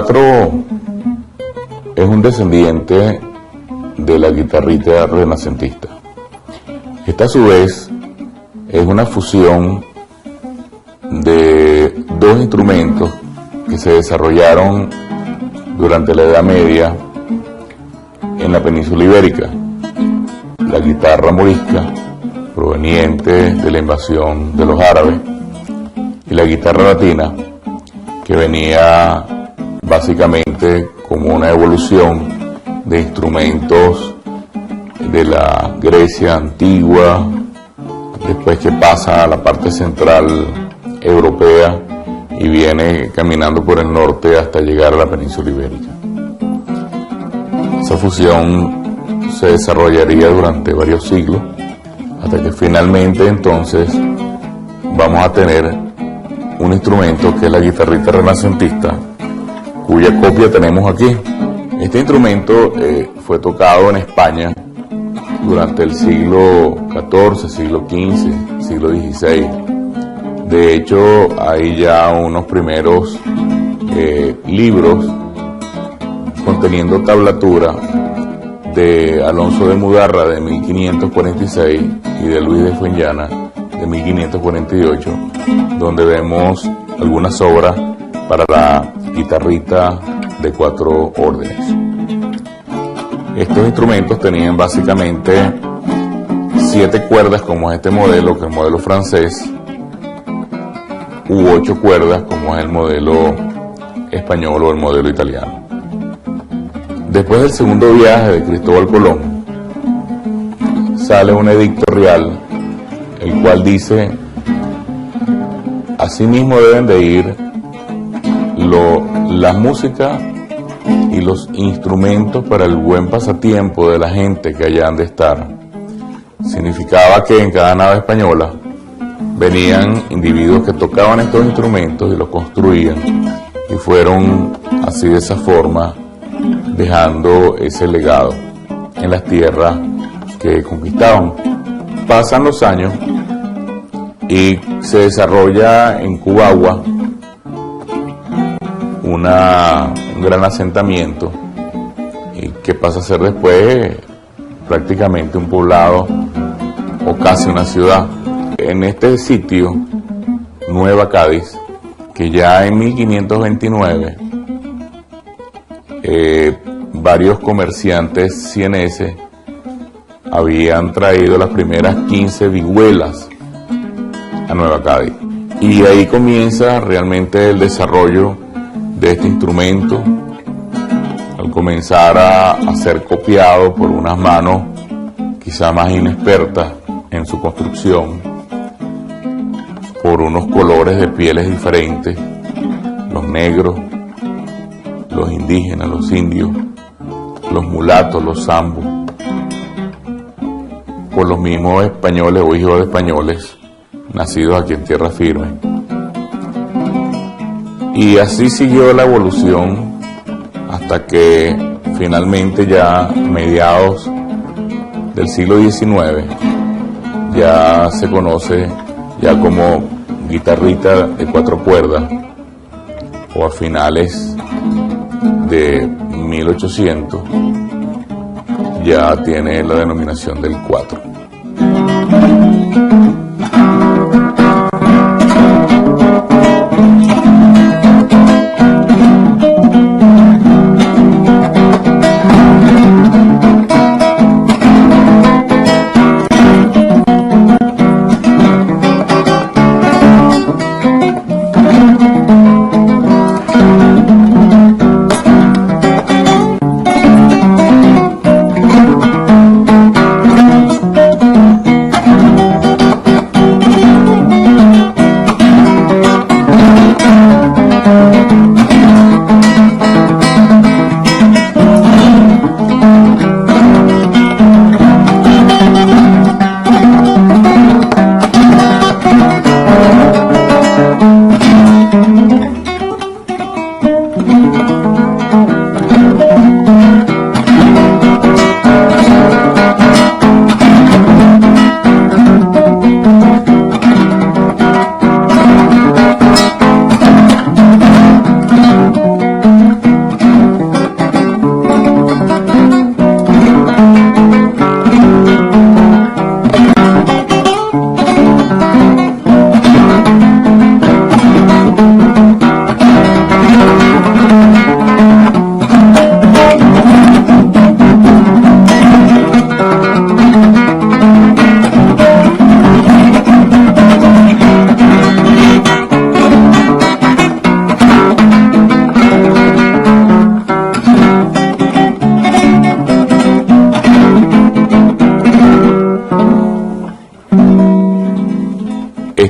cuatro es un descendiente de la guitarrita renacentista. Esta a su vez es una fusión de dos instrumentos que se desarrollaron durante la Edad Media en la península ibérica: la guitarra morisca, proveniente de la invasión de los árabes, y la guitarra latina, que venía básicamente como una evolución de instrumentos de la Grecia antigua, después que pasa a la parte central europea y viene caminando por el norte hasta llegar a la península ibérica. Esa fusión se desarrollaría durante varios siglos, hasta que finalmente entonces vamos a tener un instrumento que es la guitarrita renacentista, cuya copia tenemos aquí. Este instrumento fue tocado en España durante el siglo XIV, siglo XV, siglo XVI. De hecho, hay ya unos primeros libros conteniendo tablatura de Alonso de Mudarra de 1546 y de Luis de Fuenllana de 1548, donde vemos algunas obras para la guitarrita de 4 órdenes. Estos instrumentos tenían básicamente 7 cuerdas, como es este modelo, que es el modelo francés, u 8 cuerdas, como es el modelo español o el modelo italiano. Después del segundo viaje de Cristóbal Colón, sale un edicto real, el cual dice: asimismo deben de ir la música y los instrumentos para el buen pasatiempo de la gente que allá han de estar. Significaba que en cada nave española venían individuos que tocaban estos instrumentos y los construían, y fueron así, de esa forma, dejando ese legado en las tierras que conquistaban. Pasan los años y se desarrolla en Cubagua un gran asentamiento, y que pasa a ser después prácticamente un poblado o casi una ciudad. En este sitio, Nueva Cádiz, que ya en 1529 varios comerciantes sieneses habían traído las primeras 15 vihuelas a Nueva Cádiz, y ahí comienza realmente el desarrollo de este instrumento, al comenzar a ser copiado por unas manos quizá más inexpertas en su construcción, por unos colores de pieles diferentes: los negros, los indígenas, los indios, los mulatos, los zambos, por los mismos españoles o hijos de españoles nacidos aquí en tierra firme. Y así siguió la evolución hasta que finalmente, ya mediados del siglo XIX, ya se conoce ya como guitarrita de 4 cuerdas, o a finales de 1800 ya tiene la denominación del 4.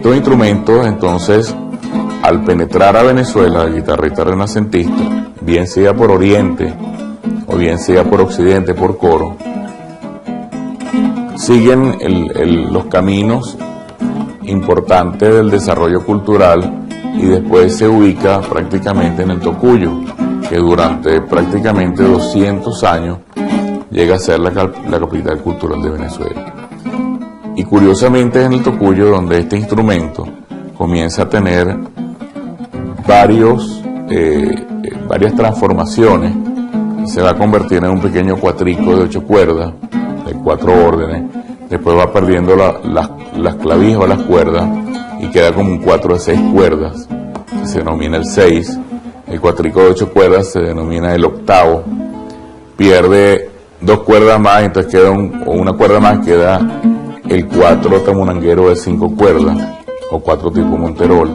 Estos instrumentos, entonces, al penetrar a Venezuela, el guitarrista renacentista, bien sea por Oriente o bien sea por Occidente, por coro, siguen los caminos importantes del desarrollo cultural y después se ubica prácticamente en el Tocuyo, que durante prácticamente 200 años llega a ser la capital cultural de Venezuela. Y curiosamente es en el Tocuyo donde este instrumento comienza a tener varias transformaciones. Se va a convertir en un pequeño cuatrico de 8 cuerdas, de 4 órdenes. Después va perdiendo las clavijas o las cuerdas y queda como un 4 de 6 cuerdas, que se denomina el 6. El cuatrico de 8 cuerdas se denomina el octavo. Pierde 2 cuerdas más, entonces queda una cuerda más, queda el 4 tamunanguero de 5 cuerdas, o 4 tipo Monterol.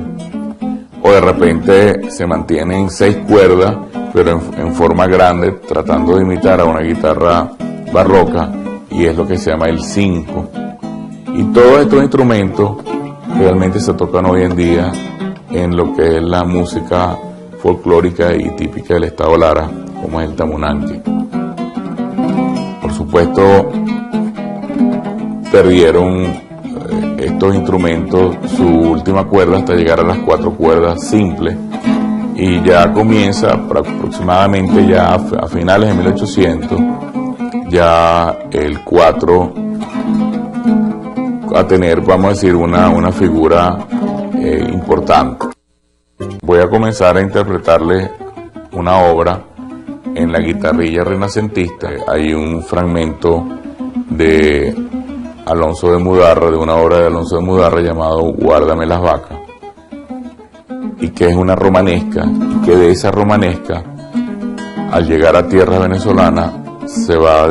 O de repente se mantiene en 6 cuerdas, pero en forma grande, tratando de imitar a una guitarra barroca, y es lo que se llama el 5. Y todos estos instrumentos realmente se tocan hoy en día en lo que es la música folclórica y típica del estado Lara, como es el tamunanque. Por supuesto, perdieron estos instrumentos su última cuerda hasta llegar a las 4 cuerdas simples, y ya comienza aproximadamente ya a finales de 1800 ya el 4 a tener, vamos a decir, una figura importante. Voy a comenzar a interpretarles una obra en la guitarrilla renacentista. Hay un fragmento de Alonso de Mudarra, de una obra de Alonso de Mudarra llamado Guárdame las vacas, y que es una romanesca, y que de esa romanesca, al llegar a tierra venezolana, se van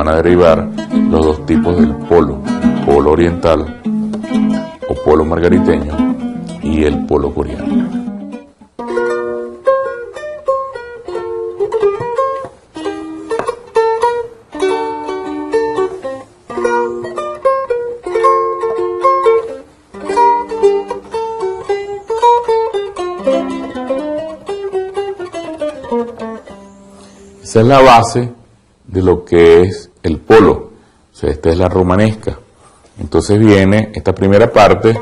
a derivar los dos tipos del polo oriental o polo margariteño y el polo coreano. Esa es la base de lo que es el polo. O sea, esta es la romanesca. Entonces viene esta primera parte.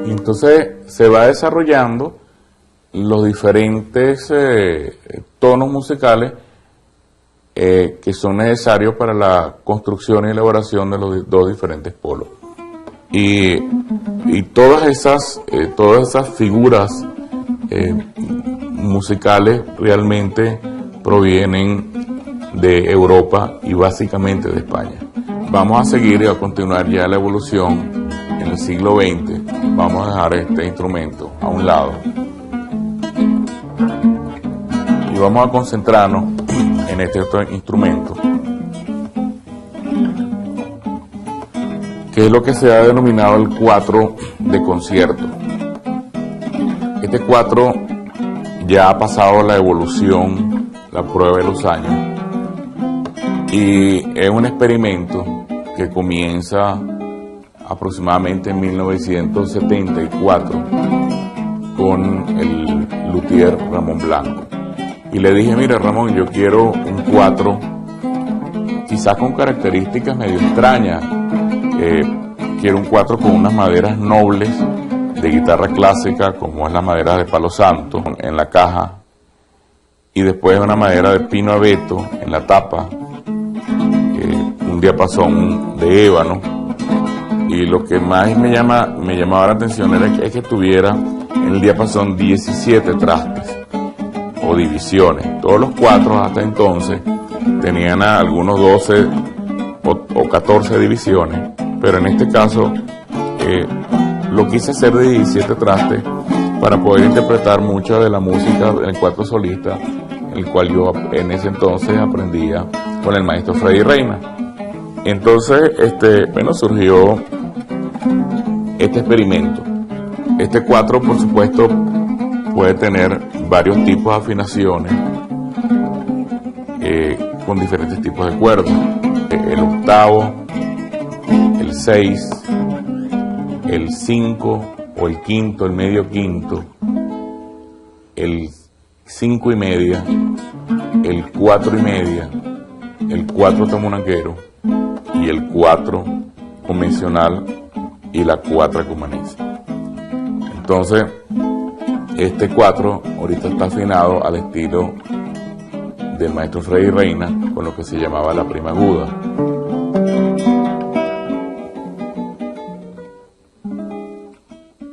Entonces se va desarrollando los diferentes tonos musicales que son necesarios para la construcción y elaboración de los dos diferentes polos. Y todas esas figuras musicales realmente provienen de Europa y básicamente de España. Vamos a seguir y a continuar ya la evolución en el siglo XX. Vamos a dejar este instrumento a un lado y vamos a concentrarnos en este otro instrumento, que es lo que se ha denominado el 4 de concierto. Este 4 ya ha pasado la evolución, la prueba de los años, y es un experimento que comienza aproximadamente en 1974 con el luthier Ramón Blanco. Y le dije, mira Ramón, yo quiero un 4 quizás con características medio extrañas. Quiero un 4 con unas maderas nobles de guitarra clásica, como es la madera de palo santo en la caja, y después una madera de pino abeto en la tapa, un diapasón de ébano, y lo que más me llamaba la atención es que tuviera en el diapasón 17 trastes o divisiones. Todos los cuatro hasta entonces tenían algunos 12 o 14 divisiones, pero en este caso lo quise hacer de 17 trastes para poder interpretar mucha de la música en cuatro solistas, el cual yo en ese entonces aprendía con el maestro Freddy Reina. Entonces, bueno, surgió este experimento. Este cuatro, por supuesto, puede tener varios tipos de afinaciones con diferentes tipos de cuerdas. El octavo, el 6, el 5 o el quinto, el medio quinto, el 5 y media, el 4 y media, el 4 tamunanquero y el 4 convencional y la 4 cumanesa. Entonces, este 4 ahorita está afinado al estilo del maestro Freddy Reina, con lo que se llamaba la prima aguda.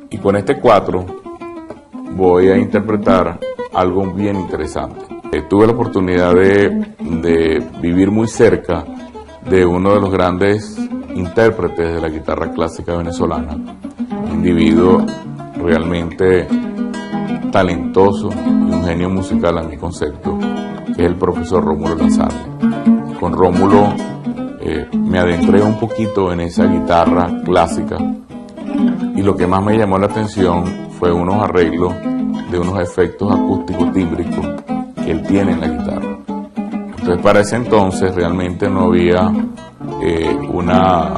Y con este 4 voy a interpretar algo bien interesante. Tuve la oportunidad de vivir muy cerca de uno de los grandes intérpretes de la guitarra clásica venezolana, un individuo realmente talentoso y un genio musical a mi concepto, que es el profesor Rómulo Lanzardi. Con Rómulo me adentré un poquito en esa guitarra clásica, y lo que más me llamó la atención fue unos arreglos de unos efectos acústicos tímbricos que él tiene en la guitarra. Entonces, para ese entonces realmente no había una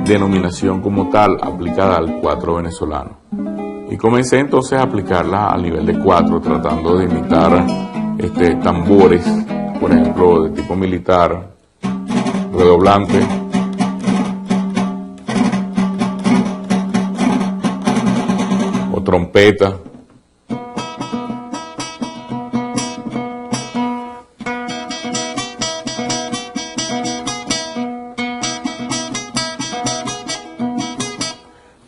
denominación como tal aplicada al cuatro venezolano. Y comencé entonces a aplicarla al nivel de 4, tratando de imitar tambores, por ejemplo, de tipo militar, redoblante, o trompeta.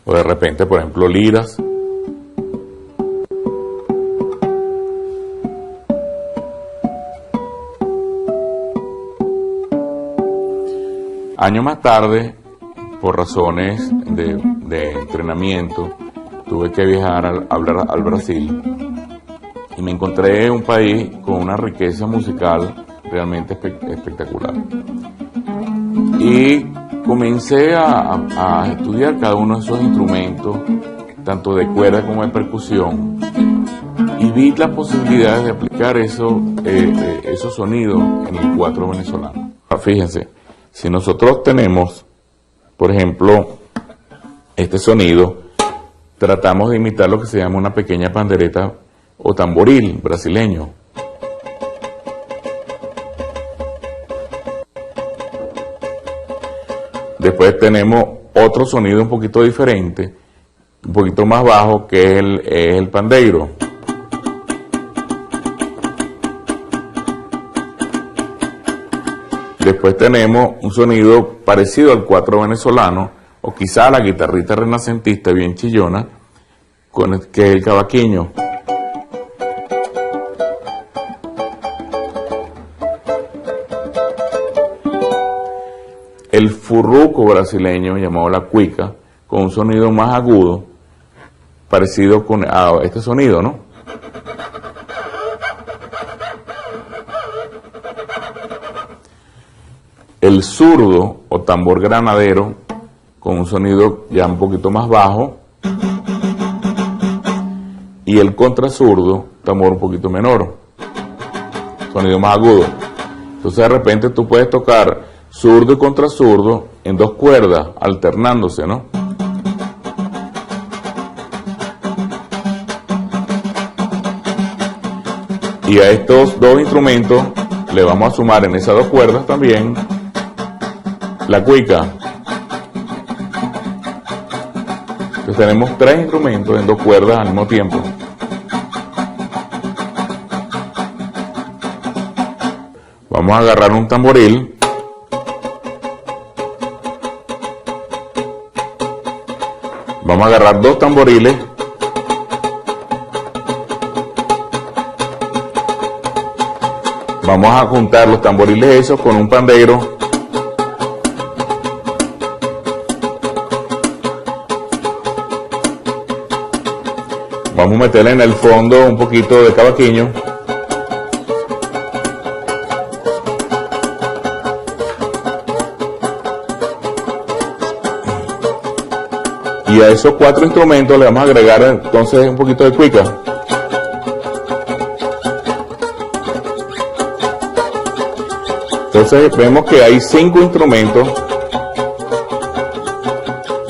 O de repente, por ejemplo, liras. Años más tarde, por razones de entrenamiento, tuve que viajar al Brasil, y me encontré en un país con una riqueza musical realmente espectacular. Y comencé a estudiar cada uno de esos instrumentos, tanto de cuerda como de percusión, y vi las posibilidades de aplicar esos sonidos en el cuatro venezolano. Fíjense, si nosotros tenemos, por ejemplo, este sonido, tratamos de imitar lo que se llama una pequeña pandereta o tamboril brasileño. Después tenemos otro sonido un poquito diferente, un poquito más bajo, que es el pandeiro. Después tenemos un sonido parecido al cuatro venezolano, o quizá la guitarrita renacentista bien chillona, que es el cavaquinho. El furruco brasileño llamado la cuica, con un sonido más agudo, parecido a este sonido, ¿no? El zurdo o tambor granadero, con un sonido ya un poquito más bajo, y el contrazurdo, tambor un poquito menor, sonido más agudo. Entonces de repente tú puedes tocar zurdo y contrazurdo en dos cuerdas, alternándose, ¿no? Y a estos dos instrumentos le vamos a sumar en esas dos cuerdas también la cuica. Entonces tenemos 3 instrumentos en 2 cuerdas al mismo tiempo. Vamos a agarrar un tamboril. Vamos a agarrar 2 tamboriles. Vamos a juntar los tamboriles esos con un pandero. Vamos a meterle en el fondo un poquito de cavaquinho. Y a esos 4 instrumentos le vamos a agregar entonces un poquito de cuica. Entonces vemos que hay 5 instrumentos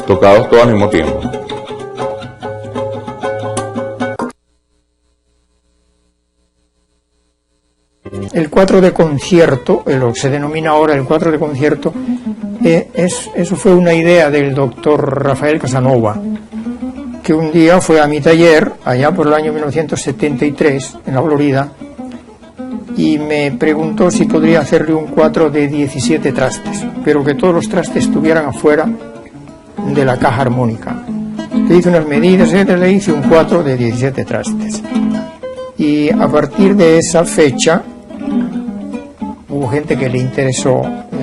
tocados todos al mismo tiempo. El 4 de concierto, lo que se denomina ahora el 4 de concierto, eso fue una idea del doctor Rafael Casanova, que un día fue a mi taller, allá por el año 1973, en la Florida, y me preguntó si podría hacerle un 4 de 17 trastes, pero que todos los trastes estuvieran afuera de la caja armónica. Le hice unas medidas, le hice un 4 de 17 trastes. Y a partir de esa fecha, hubo gente que le interesó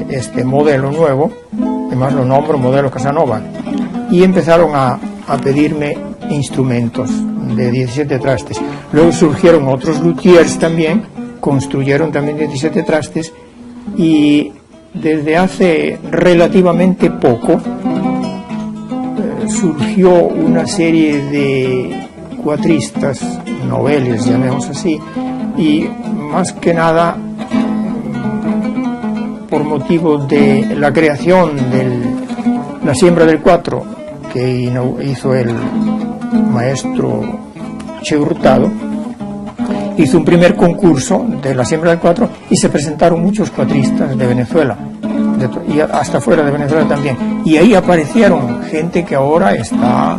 este modelo nuevo, además lo nombro modelo Casanova, y empezaron a pedirme instrumentos de 17 trastes. Luego surgieron otros luthiers también, construyeron también 17 trastes, y desde hace relativamente poco surgió una serie de cuatristas, noveles, llamemos así, y más que nada por motivo de la creación de la siembra del 4 que hizo el maestro Che Hurtado, hizo un primer concurso de la siembra del 4 y se presentaron muchos cuatristas de Venezuela y hasta fuera de Venezuela también, y ahí aparecieron gente que ahora está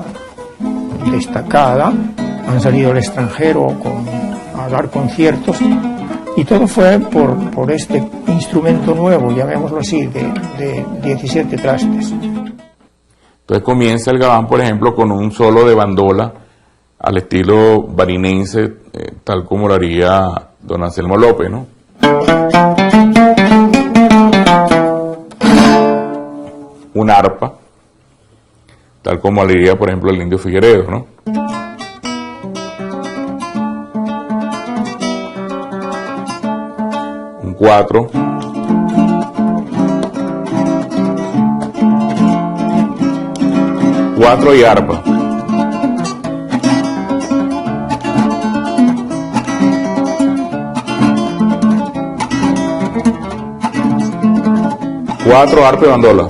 destacada, han salido al extranjero a dar conciertos, y todo fue por este instrumento nuevo, llamémoslo así, de 17 trastes. Entonces comienza el gabán, por ejemplo, con un solo de bandola al estilo barinense, tal como lo haría don Anselmo López, ¿no? Un arpa, tal como lo haría, por ejemplo, el Indio Figueredo, ¿no? Un 4. Cuatro y arpa. Cuatro, arpa y bandola.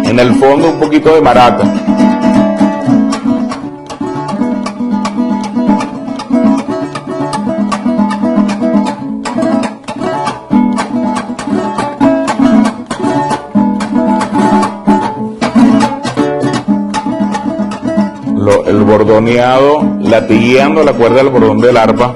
En el fondo un poquito de maraca. El bordoneado latigueando la cuerda del bordón del arpa.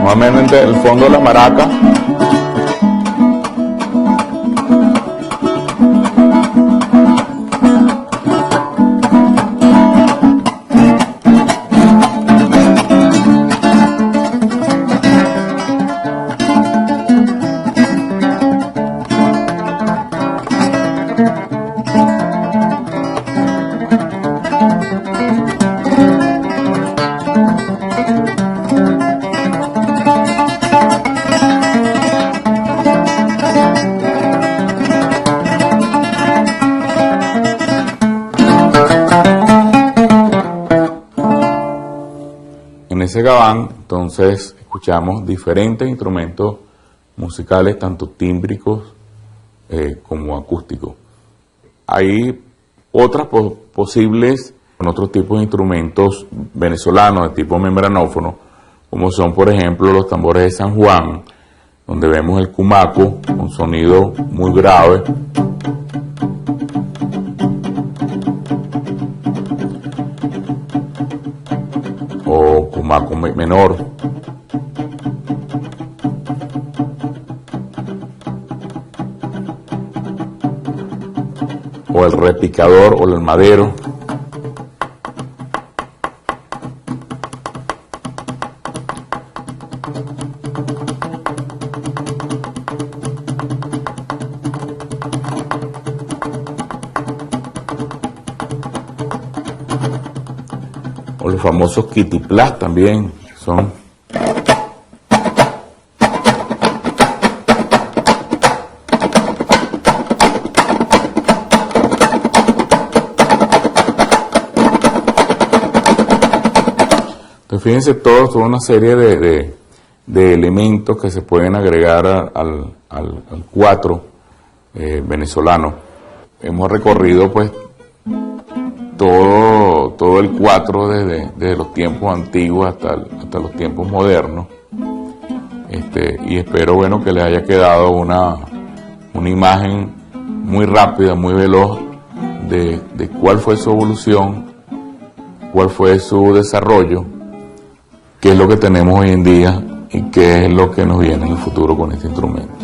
Nuevamente el fondo de la maraca. En ese gabán, entonces, escuchamos diferentes instrumentos musicales, tanto tímbricos como acústicos. Hay otras posibles con otros tipos de instrumentos venezolanos de tipo membranófono, como son, por ejemplo, los tambores de San Juan, donde vemos el cumaco, un sonido muy grave, o cumaco menor. O el repicador o el madero. O los famosos kitiplas también son. Entonces fíjense toda una serie de elementos que se pueden agregar al cuatro venezolano. Hemos recorrido pues todo el cuatro desde los tiempos antiguos hasta los tiempos modernos, y espero que les haya quedado una imagen muy rápida, muy veloz de cuál fue su evolución, cuál fue su desarrollo, qué es lo que tenemos hoy en día y qué es lo que nos viene en el futuro con este instrumento.